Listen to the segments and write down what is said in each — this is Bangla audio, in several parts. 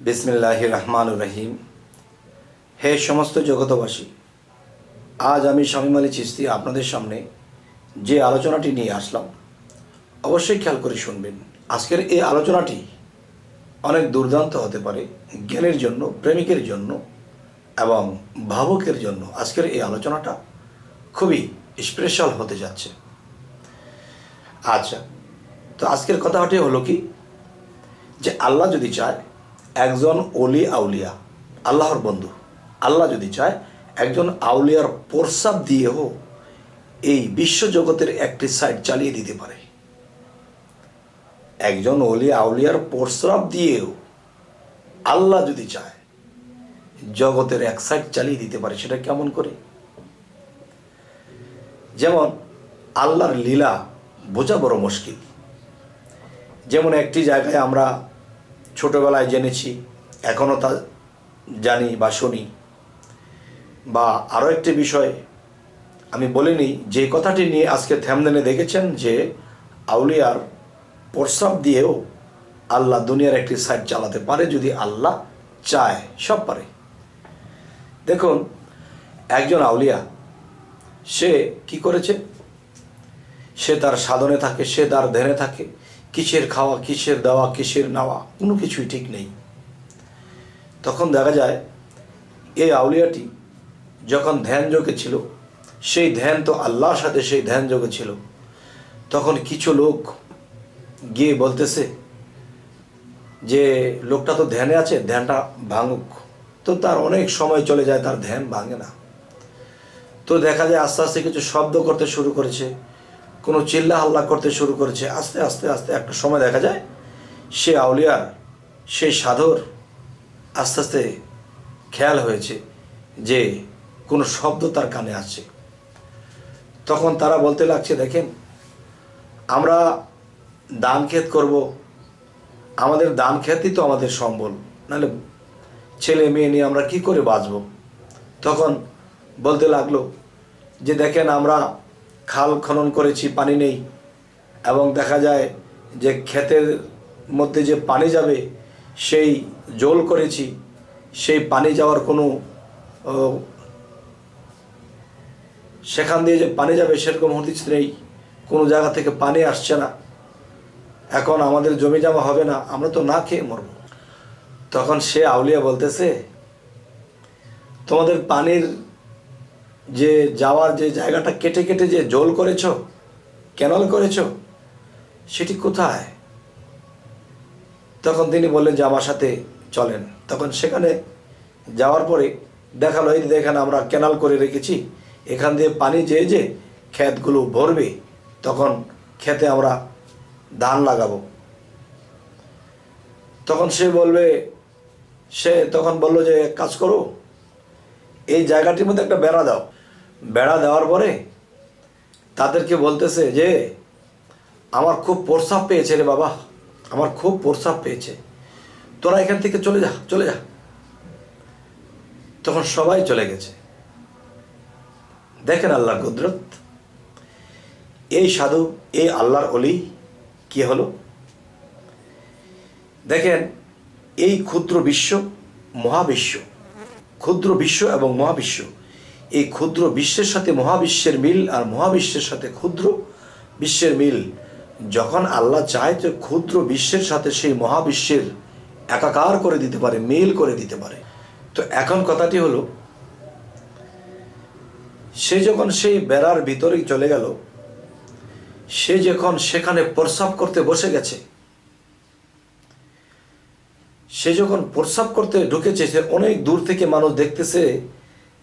बिस्मिल्लाहिर रहमानिर रहीम। हे समस्त जगतबासी, आज आमी शामीम आली चिश्ती आपनादेर सामने जे आलोचनाटी निये आसलाम अवश्यई ख्याल करे शुनबेन। आजकेर ए आलोचनाटी अनेक दुर्दान्त होते पारे ज्ञानेर जन्य, प्रेमिकेर जन्य एवं भावुकेर जन्य। आजकेर ए आलोचनाटा खुबই स्पेशल होते जाच्छे। अच्छा, तो आजकेर कथाटी हलो कि जे आल्लाह यदि चाय एकजन ओली आउलिया आल्लाहर बंधु आल्लाह यदि चाय एकजन आउलियार प्रसाब दिएও এই বিশ্ব জগতের একটি সাইড চালিয়ে দিতে পারে। একজন ওলি আউলিয়ার প্রস্রাব দিয়েও আল্লাহ যদি চায় জগতের এক সাইড চালিয়ে দিতে পারে, সেটা কেমন করে? যেমন আল্লাহর লীলা বোঝা বড় মুশকিল। যেমন একটি জায়গায় আমরা ছোটবেলায় জেনেছি, এখনো তা জানি বা শুনি, বা আরও একটি বিষয় আমি বলিনি যে কথাটি নিয়ে আজকে থাম্বনেলে দেখেছেন যে আউলিয়ার প্রস্রাব দিয়েও আল্লাহ দুনিয়ার একটি সাইড চালাতে পারে যদি আল্লাহ চায়, সব পারে। দেখুন, একজন আউলিয়া সে কি করেছে, সে তার সাধনে থাকে, সে তার ধ্যানে থাকে, কিসের খাওয়া, কিসের দেওয়া, কিসের নেওয়া কোনো কিছুই ঠিক নেই। তখন দেখা যায় এই আউলিয়াটি যখন ধ্যান যোগে ছিল, সেই ধ্যান তো আল্লাহর সাথে সেই ধ্যান যোগে ছিল, তখন কিছু লোক গিয়ে বলতেছে যে লোকটা তো ধ্যানে আছে, ধ্যানটা ভাঙুক। তো তার অনেক সময় চলে যায়, তার ধ্যান ভাঙে না। তো দেখা যায় আস্তে আস্তে কিছু শব্দ করতে শুরু করেছে, কোনো চিল্লা হাল্লা করতে শুরু করেছে। আস্তে আস্তে আস্তে একটা সময় দেখা যায় সে আউলিয়ার, সেই সাধুর আস্তে আস্তে খেয়াল হয়েছে যে কোনো শব্দ তার কানে আসছে। তখন তারা বলতে লাগছে, দেখেন আমরা দান খেত করব, আমাদের দান খেতই তো আমাদের সম্বল, নাহলে ছেলে মেয়ে নিয়ে আমরা কি করে বাঁচব। তখন বলতে লাগলো যে দেখেন আমরা খাল খনন করেছি, পানি নেই, এবং দেখা যায় যে ক্ষেতের মধ্যে যে পানি যাবে সেই জোল করেছি, সেই পানি যাওয়ার কোনো সেখান দিয়ে যে পানি যাবে সেরকম হদিস নেই, কোনো জায়গা থেকে পানি আসছে না, এখন আমাদের জমি জমা হবে না, আমরা তো না খেয়ে মরব। তখন সে আউলিয়া বলতেছে, তোমাদের পানির যে যাওয়ার যে জায়গাটা কেটে কেটে যে জোল করেছ, ক্যানাল করেছ, সেটি কোথায়? তখন তিনি বললেন যে আমার সাথে চলেন। তখন সেখানে যাওয়ার পরে দেখালো, এই দেখেন আমরা ক্যানাল করে রেখেছি, এখান দিয়ে পানি যেয়ে যে ক্ষেতগুলো ভরবে, তখন ক্ষেতে আমরা ধান লাগাবো। তখন সে তখন বলল যে কাজ করো, এই জায়গাটির মধ্যে একটা বেড়া দাও। বেড়া দেওয়ার পরে তাদেরকে বলতেছে যে আমার খুব প্রস্রাব পেয়েছে রে বাবা, আমার খুব প্রস্রাব পেয়েছে, তোরা এখান থেকে চলে যা, চলে যা। তখন সবাই চলে গেছে। দেখেন আল্লাহর কুদরত। এই সাধু, এই আল্লাহর ওলি কি হলো দেখেন, এই ক্ষুদ্র বিশ্ব, মহাবিশ্ব, ক্ষুদ্র বিশ্ব এবং মহাবিশ্ব, এই ক্ষুদ্র বিশ্বের সাথে মহাবিশ্বের মিল, আর মহাবিশ্বের সাথে ক্ষুদ্র বিশ্বের মিল। যখন আল্লাহ চায় যে ক্ষুদ্র বিশ্বের সাথে সেই মহাবিশ্বের একাকার করে দিতে পারে, মিল করে দিতে পারে। তো এখন কথাটি হলো, সে যখন সেই বেড়ার ভিতরেই চলে গেল, সে যখন সেখানে প্রস্রাব করতে বসে গেছে, সে যখন প্রস্রাব করতে ঢুকেছে, সে অনেক দূর থেকে মানুষ দেখতেছে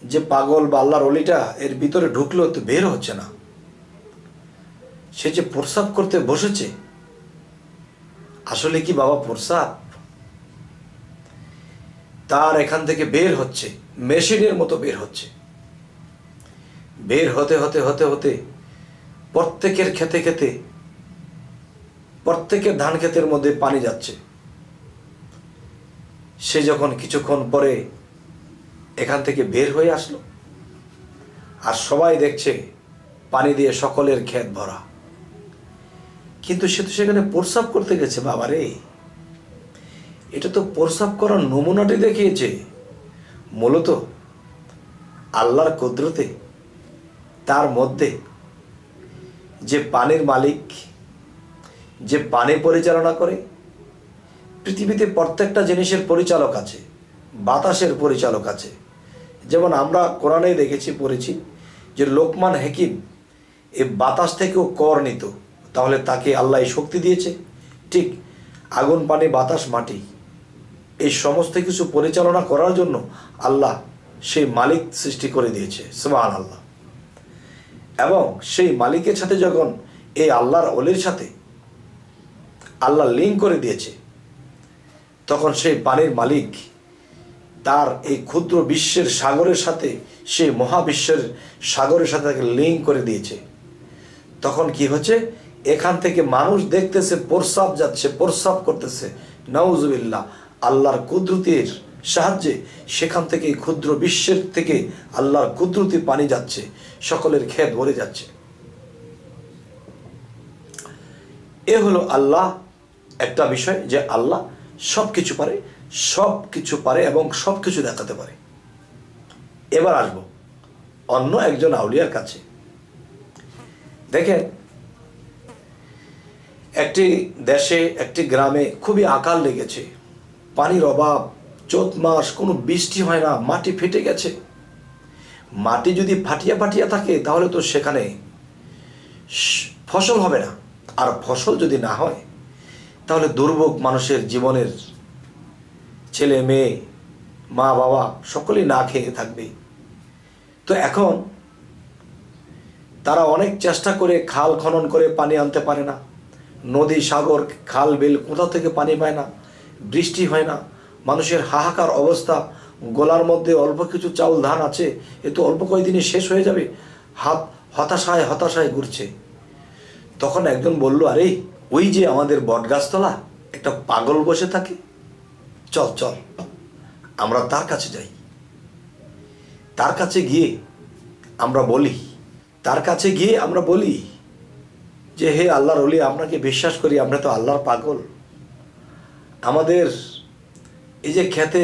যে পাগল বা আল্লাহর ওলিটা এর ভিতরে ঢুকলো তো বের হচ্ছে না। সে যে প্রস্রাব করতে বসেছে, আসলে কি বাবা প্রস্রাব? তার এখান থেকে বের হচ্ছে, মেশিনের মতো বের হচ্ছে। বের হতে হতে হতে হতে প্রত্যেকের খেতে খেতে, প্রত্যেকের ধান ক্ষেতের মধ্যে পানি যাচ্ছে। সে যখন কিছুক্ষণ পরে এখান থেকে বের হয়ে আসলো, আর সবাই দেখছে পানি দিয়ে সকলের ক্ষেত ভরা, কিন্তু সে তো সেখানে প্রস্রাব করতে গেছে। বাবারে, এটা তো প্রস্রাব করার নমুনাটি দেখিয়েছে। মূলত আল্লাহর কুদরতে তার মধ্যে যে পানির মালিক, যে পানি পরিচালনা করে, পৃথিবীতে প্রত্যেকটা জিনিসের পরিচালক আছে, বাতাসের পরিচালক আছে। যেমন আমরা কোরআনে দেখেছি, পড়েছি যে লোকমান হাকিম এই বাতাস থেকেও কর নিত, তাহলে তাকে আল্লাহ এই শক্তি দিয়েছে। ঠিক আগুন, পানি, বাতাস, মাটি এই সমস্ত কিছু পরিচালনা করার জন্য আল্লাহ সেই মালিক সৃষ্টি করে দিয়েছে, সুবহানাল্লাহ। এবং সেই মালিকের সাথে যখন এই আল্লাহর ওলির সাথে আল্লাহ লিঙ্ক করে দিয়েছে, তখন সেই পানির মালিক তার এই ক্ষুদ্র বিশ্বের সাগরের সাথে, সেই মহাবিশ্বের সাগরের সাথে তাকে লিঙ্ক করে দিয়েছে। তখন কি হচ্ছে, এখান থেকে মানুষ দেখতেছে প্রস্রাব যাচ্ছে, প্রস্রাব করতেছে, নাউজুবিল্লাহ। আল্লাহর কুদরতের সাহায্যে সেখান থেকে ক্ষুদ্র বিশ্বের থেকে আল্লাহর কুদরতি পানি যাচ্ছে, সকলের ক্ষেত ভরে যাচ্ছে। এ হলো আল্লাহ একটা বিষয়, যে আল্লাহ সব কিছু পারে, সব কিছু পারে এবং সব কিছু দেখাতে পারে। এবার আসবো অন্য একজন আউলিয়ার কাছে। দেখেন, একটি দেশে, একটি গ্রামে খুবই আকাল লেগেছে, পানির অভাব, চৈত মাস, কোনো বৃষ্টি হয় না, মাটি ফেটে গেছে। মাটি যদি ফাটিয়া ফাটিয়া থাকে তাহলে তো সেখানে ফসল হবে না, আর ফসল যদি না হয় তাহলে দুর্ভোগ মানুষের জীবনের, ছেলে মেয়ে, মা বাবা সকলেই না খেয়ে থাকবে। তো এখন তারা অনেক চেষ্টা করে খাল খনন করে পানি আনতে পারে না, নদী, সাগর, খাল, বিল কোথাও থেকে পানি পায় না, বৃষ্টি হয় না, মানুষের হাহাকার অবস্থা। গোলার মধ্যে অল্প কিছু চাউল ধান আছে, এ তো অল্প কয়েকদিনে শেষ হয়ে যাবে, হতাশায় হতাশায় ঘুরছে। তখন একজন বলল, আরে ওই যে আমাদের বটগাছতলা একটা পাগল বসে থাকে, চল চল আমরা তার কাছে যাই, তার কাছে গিয়ে আমরা বলি যে হে আল্লাহর ওলি, আপনাকে বিশ্বাস করি, আমরা তো আল্লাহর পাগল, আমাদের এই যে খেতে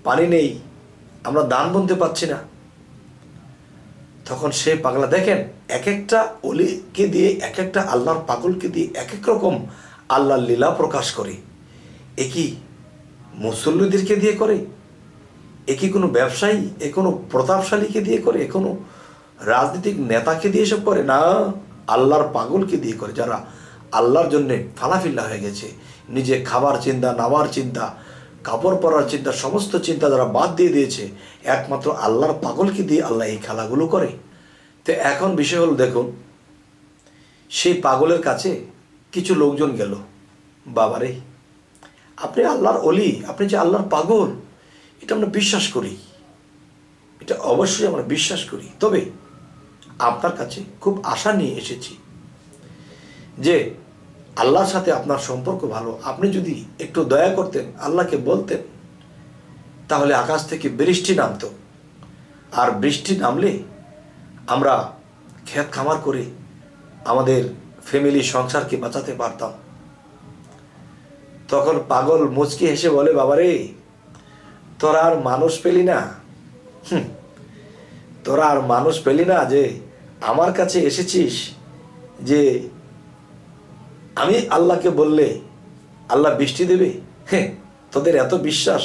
পানি নেই, আমরা দান বলতে পারছি না। তখন সে পাগলা, দেখেন এক একটা ওলিকে দিয়ে, এক একটা আল্লাহর পাগলকে দিয়ে এক এক রকম আল্লাহর লীলা প্রকাশ করে। এ কি মুসল্লিদেরকে দিয়ে করে? এ কি কোনো ব্যবসায়ী, এ কোনো প্রতাপশালীকে দিয়ে করে, এ কোনো রাজনৈতিক নেতাকে দিয়ে সব করে না, আল্লাহর পাগলকে দিয়ে করে, যারা আল্লাহর জন্যে ফালাফিল্লা হয়ে গেছে, নিজে খাবার চিন্তা, নামার চিন্তা, কাপড় পরার চিন্তা, সমস্ত চিন্তা যারা বাদ দিয়ে দিয়েছে, একমাত্র আল্লাহর পাগলকে দিয়ে আল্লাহ এই খেলাগুলো করে। তো এখন বিষয় হলো, দেখুন সেই পাগলের কাছে কিছু লোকজন গেল, বাবারে আপনি আল্লাহর ওলি, আপনি যে আল্লাহর পাগল, এটা আমরা বিশ্বাস করি, এটা অবশ্যই আমরা বিশ্বাস করি, তবে আপনার কাছে খুব আশা নিয়ে এসেছি যে আল্লাহর সাথে আপনার সম্পর্ক ভালো, আপনি যদি একটু দয়া করতেন, আল্লাহকে বলতেন, তাহলে আকাশ থেকে বৃষ্টি নামতো, আর বৃষ্টি নামলে আমরা ক্ষেত খামার করে আমাদের ফ্যামিলি সংসারকে বাঁচাতে পারতাম। তখন পাগল মুচকি হেসে বলে, বাবারে তোরা আর মানুষ পেলি না, তোরা আর মানুষ পেলি না যে আমার কাছে এসেছিস, যে আমি আল্লাহকে বললে আল্লাহ বৃষ্টি দেবে। হ্যাঁ, তোদের এত বিশ্বাস,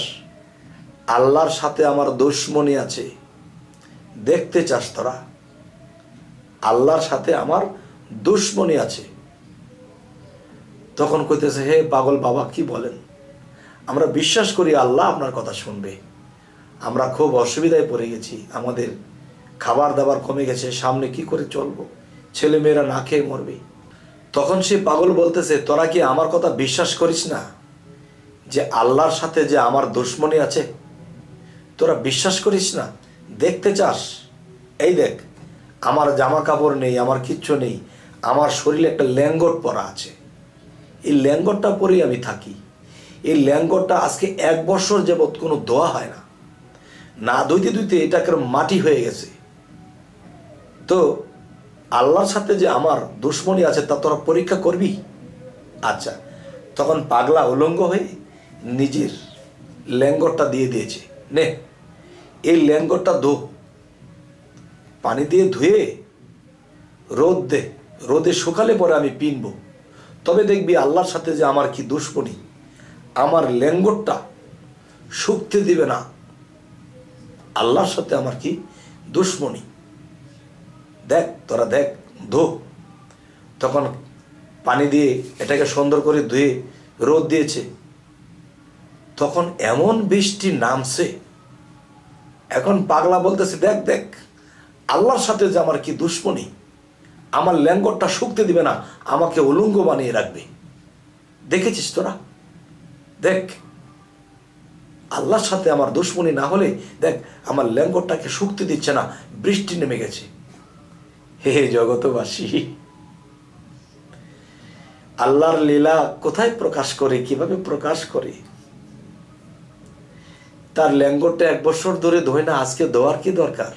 আল্লাহর সাথে আমার দুশমনি আছে, দেখতে চাস তোরা? আল্লাহর সাথে আমার দুশমনি আছে। তখন কইতেছে, হে পাগল বাবা, কি বলেন? আমরা বিশ্বাস করি আল্লাহ আপনার কথা শুনবে, আমরা খুব অসুবিধায় পড়ে গেছি, আমাদের খাবার দাবার কমে গেছে, সামনে কি করে চলবো, ছেলে মেয়েরা না খেয়ে মরবে। তখন সে পাগল বলতেছে, তোরা কি আমার কথা বিশ্বাস করিস না যে আল্লাহর সাথে যে আমার দুশমনি আছে? তোরা বিশ্বাস করিস না? দেখতে চাস? এই দেখ, আমার জামা কাপড় নেই, আমার কিচ্ছু নেই, আমার শরীরে একটা ল্যাঙ্গট পরা আছে, এই ল্যাঙ্গটটা পরেই আমি থাকি। এই ল্যাঙ্গটটা আজকে 1 বছর যাবৎ কোনো ধোয়া হয় না, না ধুইতে ধুইতে এটা মাটি হয়ে গেছে। তো আল্লাহর সাথে যে আমার দুশমনি আছে তা তোরা পরীক্ষা করবি? আচ্ছা। তখন পাগলা উলঙ্গ হয়ে নিজের ল্যাঙ্গরটা দিয়ে দিয়েছে, নে এই ল্যাঙ্গরটা ধো, পানি দিয়ে ধুয়ে রোদ দে, রোদে শুকালে পরে আমি পিনব, তবে দেখবি আল্লাহর সাথে যে আমার কি দুশ্মনী, আমার ল্যাঙ্গরটা শুকতে দিবে না, আল্লাহর সাথে আমার কি দুশ্মনী, দেখ তোরা দেখ, ধো। তখন পানি দিয়ে এটাকে সুন্দর করে ধুয়ে রোদ দিয়েছে, তখন এমন বৃষ্টি নামছে, এখন পাগলা বলতেছে দেখ দেখ আল্লাহর সাথে যে আমার কি দুশ্মনী, আমার ল্যাঙ্গরটা শুকতে দিবে না, আমাকে উলঙ্গ বানিয়ে রাখবে। দেখেছিস তোরা, দেখ আল্লাহর সাথে আমার দুশ্মনী না হলে দেখ আমার ল্যাঙ্গরটাকে শুকতে দিচ্ছে না, বৃষ্টি নেমে গেছে। হে জগতবাসী, আল্লাহর লীলা কোথায় প্রকাশ করে, কিভাবে প্রকাশ করে। তার ল্যাঙ্গরটা 1 বছর ধরে ধোয় না, আজকে ধোয়ার কি দরকার?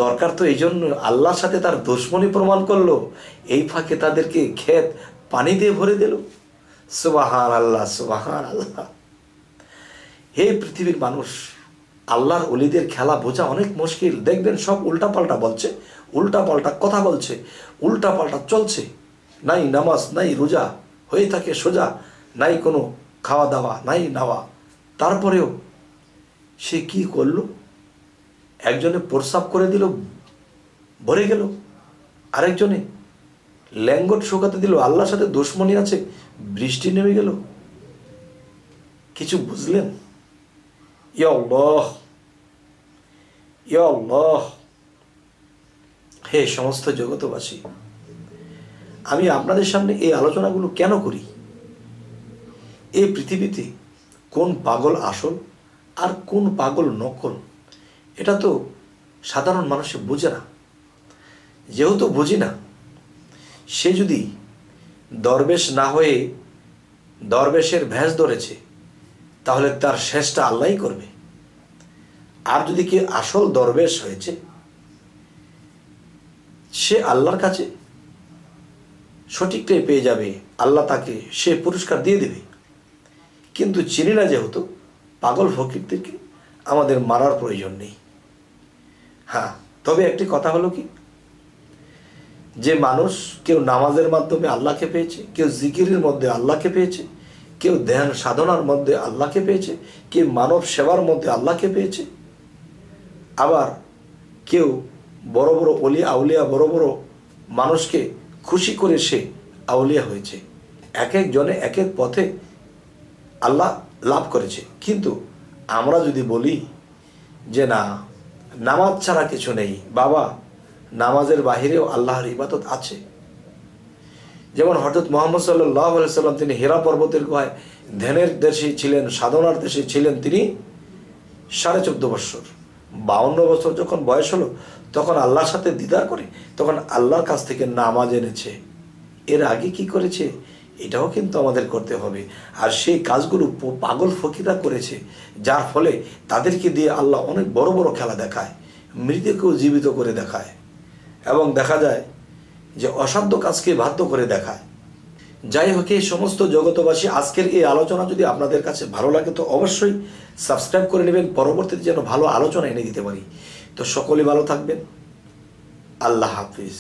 দরকার তো এই জন্য আল্লাহর সাথে তার দুশ্মনী প্রমাণ করলো, এই ফাঁকে তাদেরকে ক্ষেত পানি দিয়ে ভরে দিল। সুবহান আল্লাহ, সুবহান আল্লাহ। হে পৃথিবীর মানুষ, আল্লাহর ওলিদের খেলা বোঝা অনেক মুশকিল। দেখবেন সব উল্টাপাল্টা বলছে, উল্টাপাল্টা কথা বলছে, উল্টাপাল্টা চলছে, নাই নামাজ নাই রোজা, হয়ে থাকে সোজা, নাই কোনো খাওয়া দাওয়া নাই নাওয়া। তারপরেও সে কি করলো, একজনে প্রস্রাব করে দিল, ভরে গেল, আরেকজনে ল্যাঙ্গট শুকাতে দিল, আল্লাহর সাথে দুশ্মনী আছে, বৃষ্টি নেমে গেল। কিছু বুঝলেন? ইয়া আল্লাহ, ইয়া আল্লাহ। হে সমস্ত জগতবাসী, আমি আপনাদের সামনে এই আলোচনাগুলো কেন করি? এই পৃথিবীতে কোন পাগল আসল আর কোন পাগল নকল, এটা তো সাধারণ মানুষে বোঝে না। যেহেতু বুঝি না, সে যদি দরবেশ না হয়ে দরবেশের ভেষ ধরেছে, তাহলে তার শেষটা আল্লাহই করবে। আর যদি কেউ আসল দরবেশ হয়েছে, সে আল্লাহর কাছে সঠিকটাই পেয়ে যাবে, আল্লাহ তাকে সে পুরস্কার দিয়ে দেবে। কিন্তু চিনি না যেহেতু, পাগল ফকিরদেরকে আমাদের মারার প্রয়োজন নেই। হ্যাঁ, তবে একটি কথা হলো কি, যে মানুষ কেউ নামাজের মাধ্যমে আল্লাহকে পেয়েছে, কেউ জিকিরের মধ্যে আল্লাহকে পেয়েছে, কেউ ধ্যান সাধনার মধ্যে আল্লাহকে পেয়েছে, কেউ মানব সেবার মধ্যে আল্লাহকে পেয়েছে, আবার কেউ বড় বড় অলি আউলিয়া বড় বড় মানুষকে খুশি করে সে আউলিয়া হয়েছে। এক একজনে এক এক পথে আল্লাহ লাভ করেছে। কিন্তু আমরা যদি বলি যে না, নামাজ ছাড়া কিছু নেই, বাবা নামাজের বাহিরেও আল্লাহর ইবাদত আছে। যেমন হযরত মুহাম্মদ সাল্লাল্লাহু আলাইহি সাল্লাম, তিনি হেরা পর্বতের গুহায় ধ্যানের দেশে ছিলেন, সাধনার দেশে ছিলেন। তিনি 14.5 বছর, 52 বছর যখন বয়স হলো, তখন আল্লাহর সাথে দিদার করে তখন আল্লাহর কাছ থেকে নামাজ এনেছে। এর আগে কি করেছে, এটাও কিন্তু আমাদের করতে হবে। আর সেই কাজগুলো পাগল ফকিররা করেছে, যার ফলে তাদেরকে দিয়ে আল্লাহ অনেক বড় বড় খেলা দেখায়, মৃতকেও জীবিত করে দেখায়, এবং দেখা যায় যে অসাধ্য কাজকে বাধ্য করে দেখায়। যাই হোক, এই সমস্ত জগতবাসী, আজকের এই আলোচনা যদি আপনাদের কাছে ভালো লাগে তো অবশ্যই সাবস্ক্রাইব করে নেবেন, পরবর্তীতে যেন ভালো আলোচনা এনে দিতে পারি। তো সকলে ভালো থাকবেন, আল্লাহ হাফিজ।